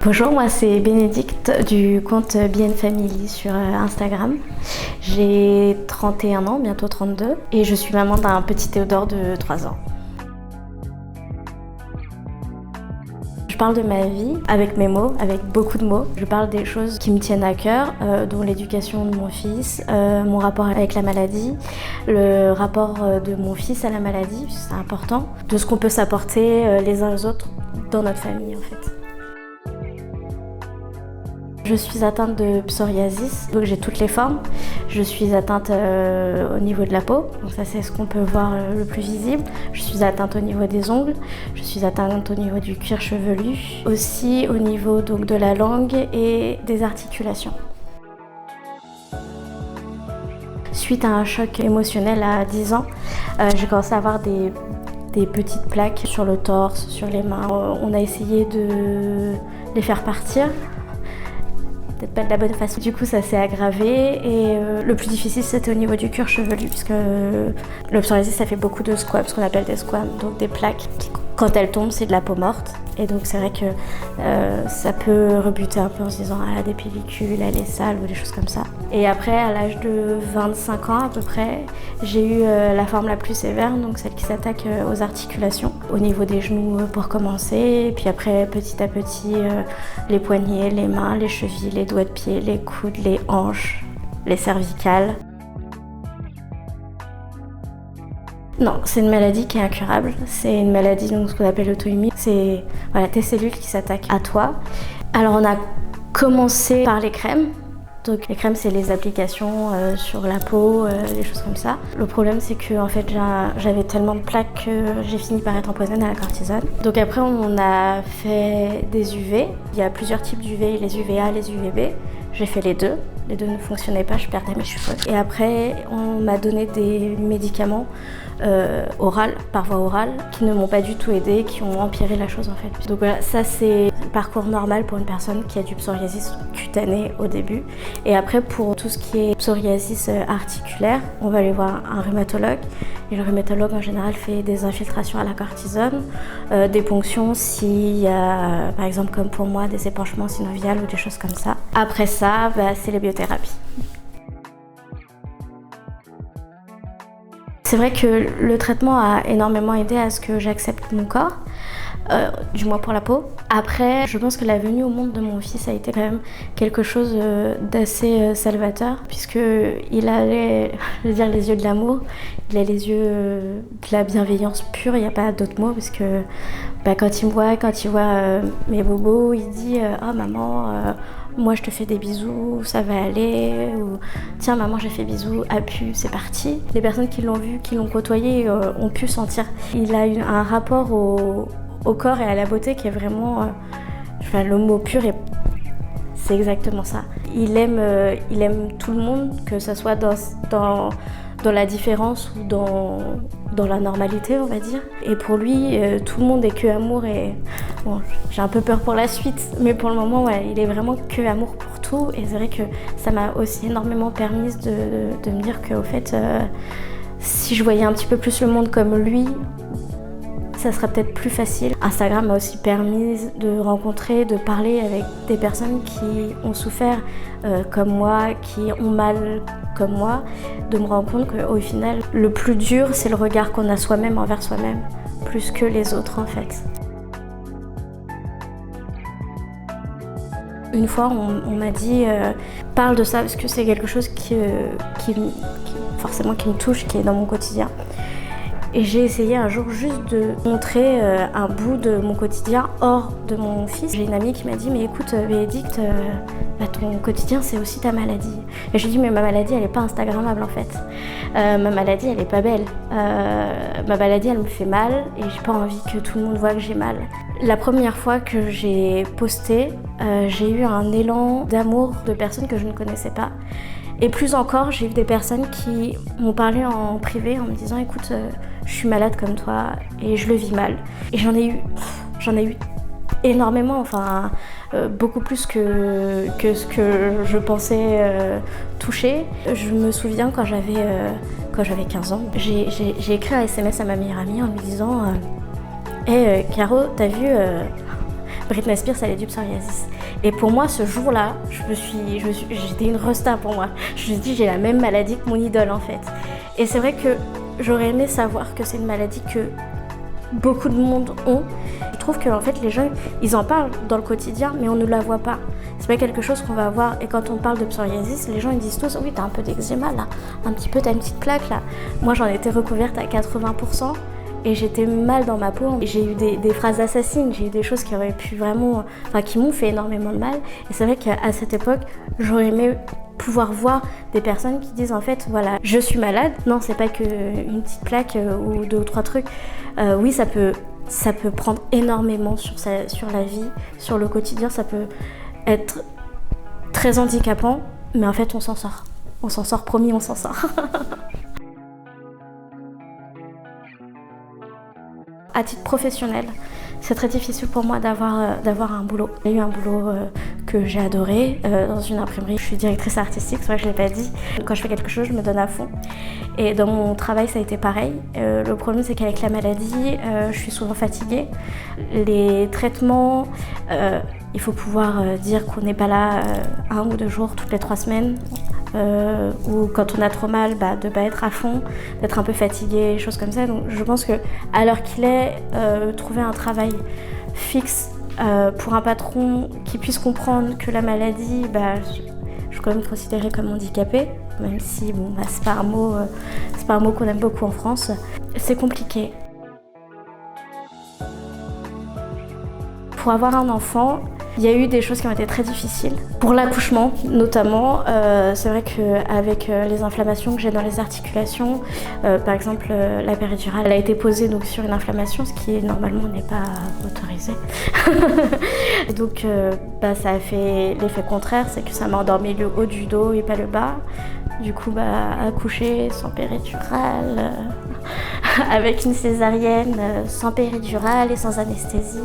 Bonjour, moi c'est Bénédicte du compte BN Family sur Instagram. J'ai 31 ans, bientôt 32, et je suis maman d'un petit Théodore de 3 ans. Je parle de ma vie avec mes mots, avec beaucoup de mots. Je parle des choses qui me tiennent à cœur, dont l'éducation de mon fils, mon rapport avec la maladie, le rapport de mon fils à la maladie, c'est important, de ce qu'on peut s'apporter les uns aux autres dans notre famille en fait. Je suis atteinte de psoriasis, donc j'ai toutes les formes. Je suis atteinte au niveau de la peau, donc ça c'est ce qu'on peut voir le plus visible. Je suis atteinte au niveau des ongles, je suis atteinte au niveau du cuir chevelu, aussi au niveau donc, de la langue et des articulations. Suite à un choc émotionnel à 10 ans, j'ai commencé à avoir des petites plaques sur le torse, sur les mains. On a essayé de les faire partir. Peut-être pas de la bonne façon. Du coup, ça s'est aggravé et le plus difficile, c'était au niveau du cuir chevelu puisque le psoriasis, ça fait beaucoup de squames, ce qu'on appelle des squames, donc des plaques qui, quand elles tombent, c'est de la peau morte. Et donc, c'est vrai que ça peut rebuter un peu en se disant « Ah, des pellicules, elle est sale » ou des choses comme ça. Et après, à l'âge de 25 ans à peu près, j'ai eu la forme la plus sévère, donc celle qui s'attaque aux articulations, au niveau des genoux pour commencer, et puis après, petit à petit, les poignets, les mains, les chevilles, les doigts de pied, les coudes, les hanches, les cervicales. Non, c'est une maladie qui est incurable. C'est une maladie, donc, ce qu'on appelle auto-immune. C'est tes cellules qui s'attaquent à toi. Alors, on a commencé par les crèmes. Donc, les crèmes, c'est les applications sur la peau, des choses comme ça. Le problème, c'est que en fait, j'avais tellement de plaques que j'ai fini par être empoisonnée à la cortisone. Donc après, on a fait des UV. Il y a plusieurs types d'UV, les UVA, les UVB. J'ai fait les deux. Les deux ne fonctionnaient pas, je perdais mes cheveux. Et après, on m'a donné des médicaments par voie orale, qui ne m'ont pas du tout aidé, qui ont empiré la chose en fait. Donc voilà, ça c'est le parcours normal pour une personne qui a du psoriasis cutané au début. Et après, pour tout ce qui est psoriasis articulaire, on va aller voir un rhumatologue. Et le rhumatologue en général fait des infiltrations à la cortisone, des ponctions s'il y a, par exemple comme pour moi, des épanchements synoviales ou des choses comme ça. Après ça, c'est les biothérapies. C'est vrai que le traitement a énormément aidé à ce que j'accepte mon corps, du moins pour la peau. Après, je pense que la venue au monde de mon fils a été quand même quelque chose d'assez salvateur, puisqu'il a les yeux de l'amour, il a les yeux de la bienveillance pure, il n'y a pas d'autre mot, parce que quand il me voit, quand il voit mes bobos, il dit « Oh maman, moi je te fais des bisous, ça va aller » ou « Tiens maman, j'ai fait bisous, appuie, c'est parti ». Les personnes qui l'ont vu, qui l'ont côtoyé, ont pu sentir. Il a eu un rapport au corps et à la beauté qui est vraiment... le mot pur, c'est exactement ça. Il aime tout le monde, que ce soit dans la différence ou dans la normalité, on va dire. Et pour lui, tout le monde est que amour et... Bon, j'ai un peu peur pour la suite, mais pour le moment, il est vraiment que amour pour tout. Et c'est vrai que ça m'a aussi énormément permis de me dire qu'au fait, si je voyais un petit peu plus le monde comme lui, ça serait peut-être plus facile. Instagram m'a aussi permis de rencontrer, de parler avec des personnes qui ont souffert comme moi, qui ont mal comme moi, de me rendre compte qu'au final, le plus dur, c'est le regard qu'on a soi-même envers soi-même, plus que les autres en fait. Une fois, on m'a dit parle de ça parce que c'est quelque chose qui me touche, qui est dans mon quotidien. Et j'ai essayé un jour juste de montrer un bout de mon quotidien hors de mon fils. J'ai une amie qui m'a dit « Mais écoute Bénédicte, ton quotidien c'est aussi ta maladie ». Et je lui ai dit « Mais ma maladie elle est pas instagrammable en fait. Ma maladie elle est pas belle. Ma maladie elle me fait mal et j'ai pas envie que tout le monde voit que j'ai mal ». La première fois que j'ai posté, j'ai eu un élan d'amour de personnes que je ne connaissais pas. Et plus encore, j'ai eu des personnes qui m'ont parlé en privé en me disant « Écoute, je suis malade comme toi et je le vis mal ». Et j'en ai eu énormément, beaucoup plus que ce que je pensais toucher. Je me souviens quand j'avais 15 ans, j'ai écrit un SMS à ma meilleure amie en lui disant « Hey Caro, t'as vu Britney Spears, elle est du psoriasis. Et pour moi, ce jour-là, j'étais une resta pour moi. Je me suis dit, j'ai la même maladie que mon idole en fait. Et c'est vrai que j'aurais aimé savoir que c'est une maladie que beaucoup de monde ont. Je trouve que en fait, les gens, ils en parlent dans le quotidien, mais on ne la voit pas. C'est pas quelque chose qu'on va voir. Et quand on parle de psoriasis, les gens ils disent tous, oui, t'as un peu d'eczéma là, un petit peu, t'as une petite plaque là. Moi, j'en étais recouverte à 80%. Et j'étais mal dans ma peau. J'ai eu des phrases assassines, j'ai eu des choses qui auraient pu vraiment, qui m'ont fait énormément de mal. Et c'est vrai qu'à cette époque, j'aurais aimé pouvoir voir des personnes qui disent en fait, voilà, je suis malade. Non, c'est pas qu'une petite plaque ou 2 ou 3 trucs. Oui, ça peut prendre énormément sur la vie, sur le quotidien. Ça peut être très handicapant, mais en fait, on s'en sort. On s'en sort, promis, on s'en sort. À titre professionnel, c'est très difficile pour moi d'avoir un boulot. J'ai eu un boulot que j'ai adoré dans une imprimerie. Je suis directrice artistique, c'est vrai que je ne l'ai pas dit. Quand je fais quelque chose, je me donne à fond. Et dans mon travail, ça a été pareil. Le problème, c'est qu'avec la maladie, je suis souvent fatiguée. Les traitements, il faut pouvoir dire qu'on n'est pas là 1 ou 2 jours toutes les 3 semaines. Ou quand on a trop mal, de pas être à fond, d'être un peu fatigué, choses comme ça. Donc je pense que à l'heure qu'il est, trouver un travail fixe pour un patron qui puisse comprendre que la maladie, je suis quand même considérée comme handicapée, même si c'est pas un mot qu'on aime beaucoup en France. C'est compliqué. Pour avoir un enfant, il y a eu des choses qui ont été très difficiles. Pour l'accouchement, notamment, c'est vrai qu'avec les inflammations que j'ai dans les articulations, par exemple, la péridurale, elle a été posée donc, sur une inflammation, ce qui normalement n'est pas autorisé. Donc, ça a fait l'effet contraire, c'est que ça m'a endormi le haut du dos et pas le bas. Du coup, accoucher sans péridurale, avec une césarienne, sans péridurale et sans anesthésie.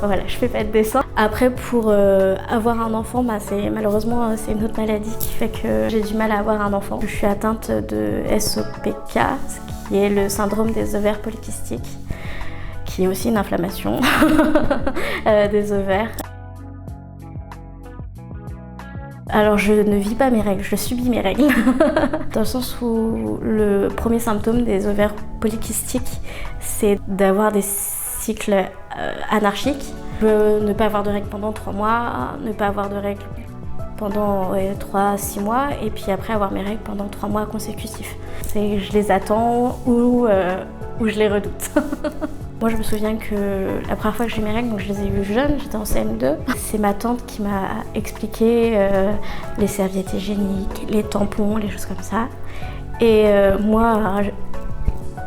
Voilà, je fais pas de dessin. Après, pour avoir un enfant, malheureusement, c'est une autre maladie qui fait que j'ai du mal à avoir un enfant. Je suis atteinte de SOPK, ce qui est le syndrome des ovaires polykystiques, qui est aussi une inflammation des ovaires. Alors je ne vis pas mes règles, je subis mes règles. Dans le sens où le premier symptôme des ovaires polykystiques, c'est d'avoir des cycles anarchiques. Ne pas avoir de règles pendant 3 mois, ne pas avoir de règles pendant 3 à 6 mois, et puis après avoir mes règles pendant 3 mois consécutifs. Je les attends ou je les redoute. Moi, je me souviens que la première fois que j'ai mes règles, donc je les ai eues jeunes, j'étais en CM2. C'est ma tante qui m'a expliqué les serviettes hygiéniques, les tampons, les choses comme ça. Et moi,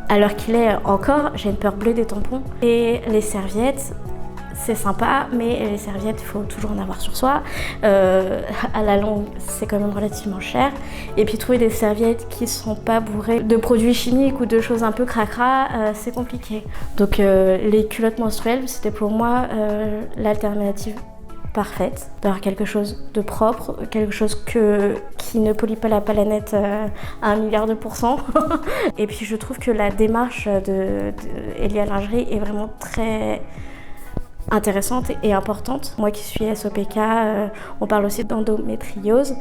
à l'heure qu'il est encore, j'ai une peur bleue des tampons. Et les serviettes, c'est sympa, mais les serviettes, il faut toujours en avoir sur soi. À la longue, c'est quand même relativement cher. Et puis trouver des serviettes qui ne sont pas bourrées de produits chimiques ou de choses un peu cracra, c'est compliqué. Donc les culottes menstruelles, c'était pour moi l'alternative parfaite. D'avoir quelque chose de propre, quelque chose qui ne pollue pas la planète à 1 milliard de %. Et puis je trouve que la démarche de Elia Lingerie est vraiment très intéressante et importante. Moi qui suis SOPK, on parle aussi d'endométriose.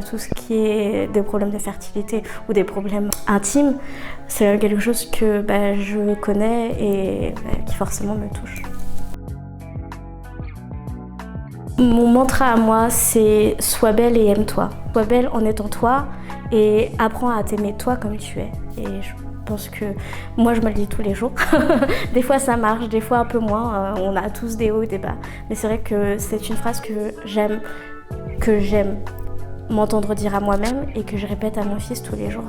Tout ce qui est des problèmes de fertilité ou des problèmes intimes, c'est quelque chose que je connais et qui forcément me touche. Mon mantra à moi, c'est « Sois belle et aime-toi ». Sois belle en étant toi et apprends à t'aimer toi comme tu es. Et je pense que moi, je me le dis tous les jours. Des fois, ça marche, des fois un peu moins. On a tous des hauts et des bas. Mais c'est vrai que c'est une phrase que j'aime m'entendre dire à moi-même et que je répète à mon fils tous les jours.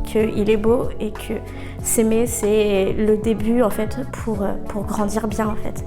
Qu'il est beau et que s'aimer, c'est le début en fait pour grandir bien en fait.